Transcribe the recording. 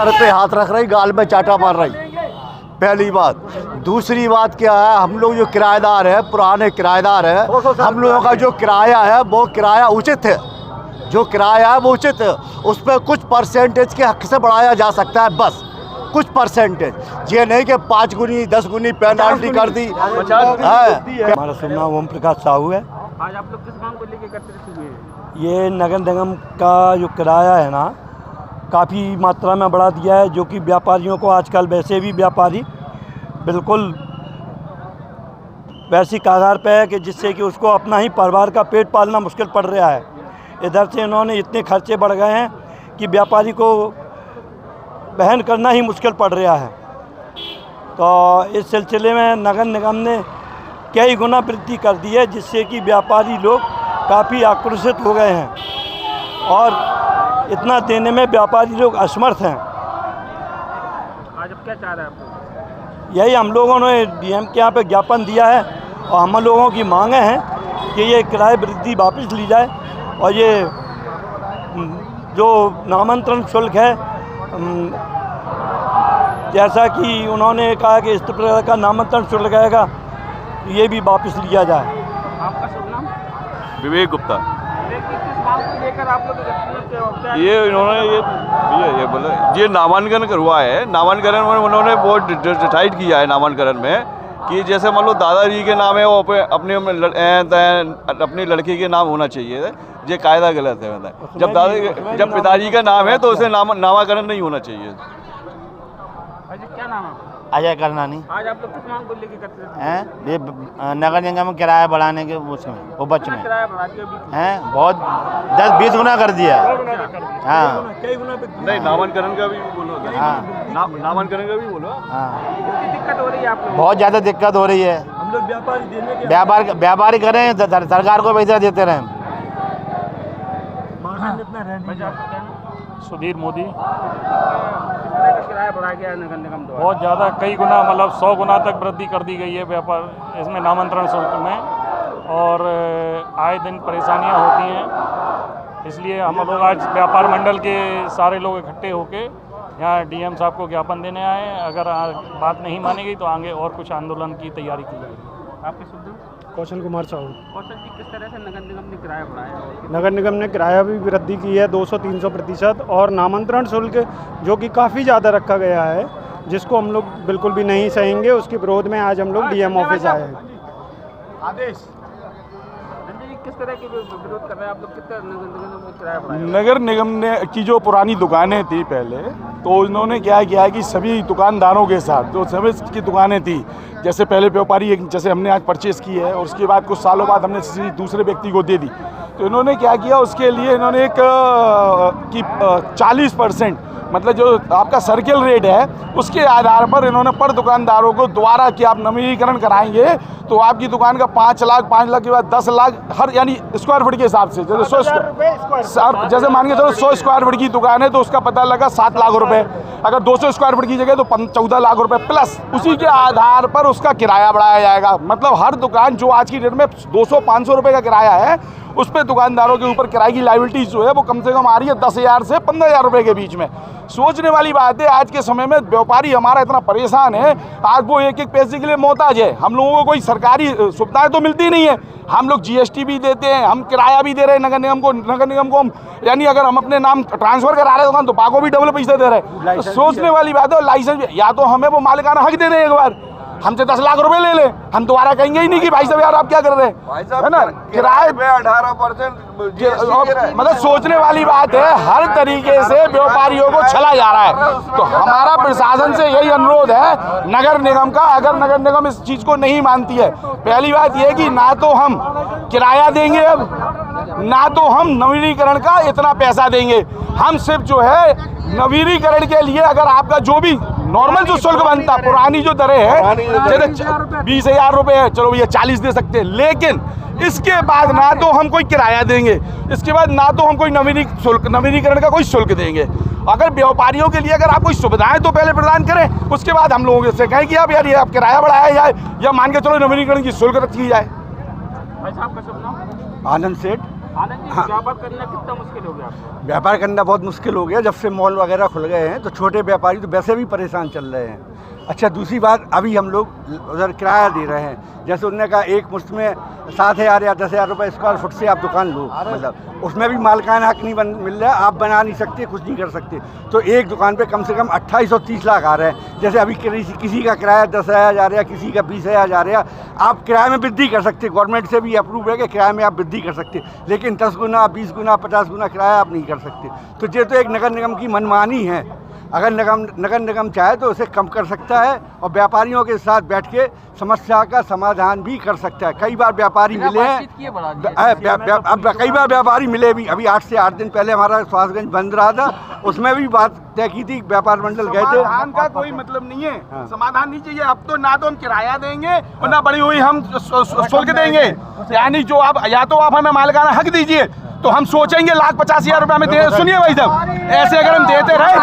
Sir पे हाथ रख रही, गाल में चाटा मार रही, पहली बात। दूसरी बात क्या है, हम लोग जो किराएदार है, पुराने किराएदार है, हम लोगों का जो किराया है वो किराया उचित है, जो किराया है वो उचित है। उस पर कुछ परसेंटेज के हक से बढ़ाया जा सकता है, बस कुछ परसेंटेज। ये नहीं कि 5 गुनी 10 गुनी पेनल्टी कर दी। हमारा शुभ नाम ओम प्रकाश साहू है। आज आप लोग किस मांग को लेकर एकत्रित हुए हैं? ये नगर निगम का जो किराया है ना, काफ़ी मात्रा में बढ़ा दिया है, जो कि व्यापारियों को आजकल वैसे भी व्यापारी बिल्कुल वैसी कगार पे है कि जिससे कि उसको अपना ही परिवार का पेट पालना मुश्किल पड़ रहा है। इधर से इन्होंने इतने खर्चे बढ़ गए हैं कि व्यापारी को वहन करना ही मुश्किल पड़ रहा है। तो इस सिलसिले में नगर निगम ने कई गुना वृद्धि कर दी है, जिससे कि व्यापारी लोग काफ़ी आक्रोशित हो गए हैं और इतना देने में व्यापारी लोग असमर्थ हैं। आज अब क्या चाह रहे हैं आप लोग? यही हम लोगों ने डीएम के यहाँ पे ज्ञापन दिया है और हम लोगों की मांगे हैं कि ये किराए वृद्धि वापस ली जाए और ये जो नामांतरण शुल्क है, जैसा कि उन्होंने कहा कि इस प्रकार का नामांतरण शुल्क आएगा, ये भी वापस लिया जाए। आपका शुभ नाम? विवेक गुप्ता। किस मांग को लेकर आप लोग ये इन्होंने ये बोला, ये नामांकन करवा है। नामांकन में उन्होंने बहुत डिसाइड किया है नामांकन में कि जैसे मान लो दादाजी के नाम है वो अपनी लड़की के नाम होना चाहिए। ये कायदा गलत है। जब पिताजी का नाम है तो उसे नामांकन नहीं होना चाहिए। क्या नाम है? अजय करनानी। आज आप लोग किस मांग को लेकर एकत्रित हुए हैं? ये नगर निगम में किराया बढ़ाने के उसमें उपज में किराया बढ़ा दिया अभी? हैं बहुत 10-20 गुना कर दिया। हाँ नहीं, नामांकन का भी बोलो। हाँ, नामांकन का भी बोलो। हाँ, दिक्कत हो रही है आप लोग? बहुत ज़्यादा दिक्कत हो रही है। हम लोग व्यापारी करें, सरकार को पैसा देते रहें। सुधीर मोदी। किराया बढ़ा गया नगर निगम द्वारा? बहुत ज़्यादा, कई गुना, मतलब 100 गुना तक वृद्धि कर दी गई है व्यापार इसमें नामांतरण शुल्क में, और आए दिन परेशानियां होती हैं। इसलिए हम लोग आज व्यापार मंडल के सारे लोग इकट्ठे होके यहाँ डीएम साहब को ज्ञापन देने आए हैं। अगर बात नहीं मानी गई तो आगे और कुछ आंदोलन की तैयारी की जाएगी। आपके शुभ नाम? कौशल कुमार साहू। कौशल जी, किस तरह से नगर निगम ने किराया बढ़ाया? नगर निगम ने किराया भी वृद्धि की है 200-300%, और नामांतरण शुल्क जो कि काफ़ी ज़्यादा रखा गया है, जिसको हम लोग बिल्कुल भी नहीं सहेंगे। उसके विरोध में आज हम लोग डीएम ऑफिस आए हैं। आदेश किस तरह के विरोध कर रहे हैं आप लोग? कितना नगर निगम ने किराया बढ़ाया? नगर निगम ने की जो पुरानी दुकानें थी पहले, तो उन्होंने क्या किया है कि सभी दुकानदारों के साथ जो सभी की दुकानें थी, जैसे पहले व्यापारी जैसे हमने आज परचेज़ की है और उसके बाद कुछ सालों बाद हमने किसी दूसरे व्यक्ति को दे दी, तो इन्होंने क्या किया, उसके लिए इन्होंने एक 40% मतलब जो आपका सर्किल रेट है उसके आधार पर इन्होंने पर दुकानदारों को दोबारा कि आप नवीनीकरण कराएंगे तो आपकी दुकान का 5 लाख, 5 लाख के बाद 10 लाख हर, यानी स्क्वायर फीट के हिसाब से, जैसे 100 जैसे मान के चलो 100 स्क्वायर फीट की दुकान है तो उसका पता लगा 7 लाख रुपए। अगर 200 स्क्वायर फीट की जगह तो 14 लाख रुपए प्लस उसी के आधार पर उसका किराया बढ़ाया जाएगा। मतलब हर दुकान जो आज की डेट में 200-500 रुपये का किराया है, उस पर दुकानदारों के ऊपर किराए की लायबिलिटी जो है वो कम से कम आ रही है 10,000 से 15,000 रुपये के बीच में। सोचने वाली बात है, आज के समय में व्यापारी हमारा इतना परेशान है, आज वो एक एक पैसे के लिए मोहताज है। हम लोगों को कोई सरकारी सुविधाएं तो मिलती नहीं है। हम लोग जीएसटी भी देते हैं, हम किराया भी दे रहे हैं नगर निगम को हम, यानी अगर हम अपने नाम ट्रांसफर करा रहे हैं तो बाको भी डबल पैसे दे रहे हैं। तो सोचने वाली बात है, लाइसेंस या तो हमें वो मालिकाना हक दे दें, एक बार हमसे 10 लाख रुपए ले लें, हम दोबारा कहेंगे ही नहीं कि भाई साहब यार आप क्या कर रहे हैं, है ना। किराए पे 18% मतलब सोचने वाली बात है, हर तरीके से व्यापारियों को छला जा रहा है। तो हमारा प्रशासन से यही अनुरोध है नगर निगम का, अगर नगर निगम इस चीज़ को नहीं मानती है, पहली बात यह कि ना तो हम किराया देंगे, अब ना तो हम नवीनीकरण का इतना पैसा देंगे। हम सिर्फ जो है नवीनीकरण के लिए अगर आपका जो भी नॉर्मल जो शुल्क बनता, पुरानी जो दरें हैं जैसे 20,000 रुपये है, चलो भैया 40 दे सकते हैं, लेकिन इसके बाद ना तो हम कोई किराया देंगे, इसके बाद ना तो हम कोई नवीनीकरण का कोई शुल्क देंगे। अगर व्यापारियों के लिए अगर आप कोई सुविधाएं तो पहले प्रदान करें, उसके बाद हम लोगों से कहें कि आप यार ये आप किराया बढ़ाया जाए या मान के चलो नवीनीकरण की शुल्क रखी जाए। भाई साहब का शुभ नाम? आनंद सेठ। आनंद जी, व्यापार करना कितना मुश्किल हो गया आपको? व्यापार करना बहुत मुश्किल हो गया। जब से मॉल वगैरह खुल गए हैं तो छोटे व्यापारी तो वैसे भी परेशान चल रहे हैं। अच्छा, दूसरी बात, अभी हम लोग उधर किराया दे रहे हैं। जैसे उन्होंने कहा एक मुश्त में 7,000 या 10,000 रुपये स्क्वायर फुट से आप दुकान लो, मतलब उसमें भी मालिकाना हक नहीं मिल रहा है। आप बना नहीं सकते, कुछ नहीं कर सकते। तो एक दुकान पे कम से कम 2830 लाख आ रहे हैं। जैसे अभी किसी का किराया 10,000 जा रहा है, किसी का 20,000 जा रहा है। आप किराए में वृद्धि कर सकते, गवर्नमेंट से भी अप्रूव है कि किराए में आप वृद्धि कर सकते, लेकिन 10 गुना, 20 गुना, 50 गुना किराया आप नहीं कर सकते। तो ये तो एक नगर निगम की मनमानी है। अगर नगर निगम चाहे तो उसे कम कर सकता है और व्यापारियों के साथ बैठ के समस्या का समाधान भी कर सकता है। कई बार व्यापारी मिले हैं, अब कई बार व्यापारी मिले भी। अभी 8 से 8 दिन पहले हमारा स्वास्थ्यगंज बंद रहा था, उसमें भी बात तय की थी, व्यापार मंडल गए थे। समाधान का कोई मतलब नहीं है। हाँ। समाधान नहीं चाहिए। अब तो ना तो हम किराया देंगे और ना बड़ी हुई हम शुल्क देंगे। यानी जो आप, या तो आप हमें मालिकाना हक दीजिए तो हम सोचेंगे 1,50,000 रुपये में दे। सुनिए भाई साहब, ऐसे अगर हम देते रहे